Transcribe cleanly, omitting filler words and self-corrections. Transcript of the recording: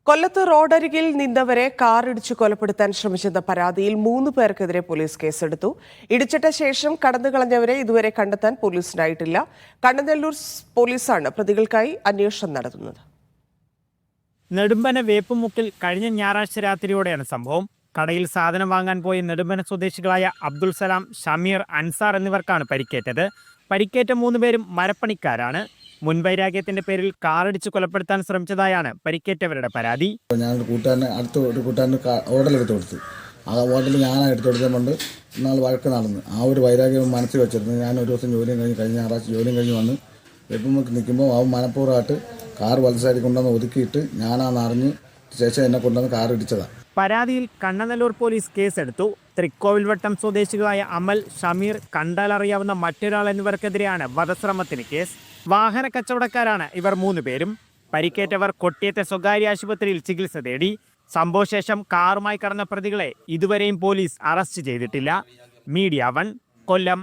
കൊല്ലത്ത് റോഡരികിൽ നിന്നവരെ കാറിടിച്ച് കൊലപ്പെടുത്താൻ ശ്രമിച്ചെന്ന പരാതിയിൽ 3 പേർക്കെതിരെ പോലീസ് കേസെടുത്തു. ഇടിച്ചിട്ട ശേഷം കടന്നുകളഞ്ഞവരെ ഇതുവരെ കണ്ടെത്താൻ പോലീസിനായിട്ടില്ല. കണ്ണനല്ലൂർ പോലീസാണ് പ്രതികൾക്കായി അന്വേഷണം നടത്തുന്നത്. നെടുമ്പന വേപ്പുമുക്കിൽ കഴിഞ്ഞ ഞായറാഴ്ച രാത്രിയോടെയാണ് സംഭവം. കടയിൽ സാധനം വാങ്ങാൻ പോയ നെടുമ്പന സ്വദേശികളായ അബ്ദുൾ സലാം, ഷമീർ, അൻസാർ എന്നിവർക്കാണ് പരിക്കേറ്റത്. പരിക്കേറ്റ 3 പേരും മരപ്പണിക്കാരാണ്. മുൻവൈരാഗ്യത്തിന്റെ പേരിൽ കാറിടിച്ച് കൊലപ്പെടുത്താൻ ശ്രമിച്ചതായാണ് പരിക്കേറ്റവരുടെ പരാതി. ഞാൻ അടുത്ത ഒരു കൂട്ടുകാരന് ഓർഡർ എടുത്ത് കൊടുത്തു. ആ ഓർഡറിൽ ഞാനാണ് എടുത്ത് കൊടുത്തതുകൊണ്ട് ഇന്നാൾ വഴക്ക് നടന്നു. ആ ഒരു വൈരാഗ്യം മനസ്സിൽ വെച്ചിരുന്നു. ഞാൻ ഒരു ദിവസം കഴിഞ്ഞ ഞായറാഴ്ച ജോലിയും കഴിഞ്ഞ് വന്ന് വെപ്പുമുക്ക് നിൽക്കുമ്പോൾ അവൻ മനഃപൂർവ്വമായിട്ട് കാർ വലത് സൈഡിൽ കൊണ്ടുവന്ന് ഒതുക്കിയിട്ട് ഞാനാന്ന് അറിഞ്ഞ് ശേഷം എന്നെ കൊണ്ടുവന്ന് കാർ ഇടിച്ചതാണ്. പരാതിയിൽ കണ്ണനല്ലൂർ പോലീസ് കേസെടുത്തു. തൃക്കോവിൽവട്ടം സ്വദേശികളായ അമൽ, ഷമീർ, കണ്ടാലറിയാവുന്ന മറ്റൊരാൾ എന്നിവർക്കെതിരെയാണ് വധശ്രമത്തിന് കേസ്. വാഹന കച്ചവടക്കാരാണ് ഇവർ 3 പേരും. പരിക്കേറ്റവർ കൊട്ടിയത്തെ സ്വകാര്യ ആശുപത്രിയിൽ ചികിത്സ തേടി. സംഭവശേഷം കാറുമായി കടന്ന പ്രതികളെ ഇതുവരെയും പോലീസ് അറസ്റ്റ് ചെയ്തിട്ടില്ല. മീഡിയ 1 കൊല്ലം.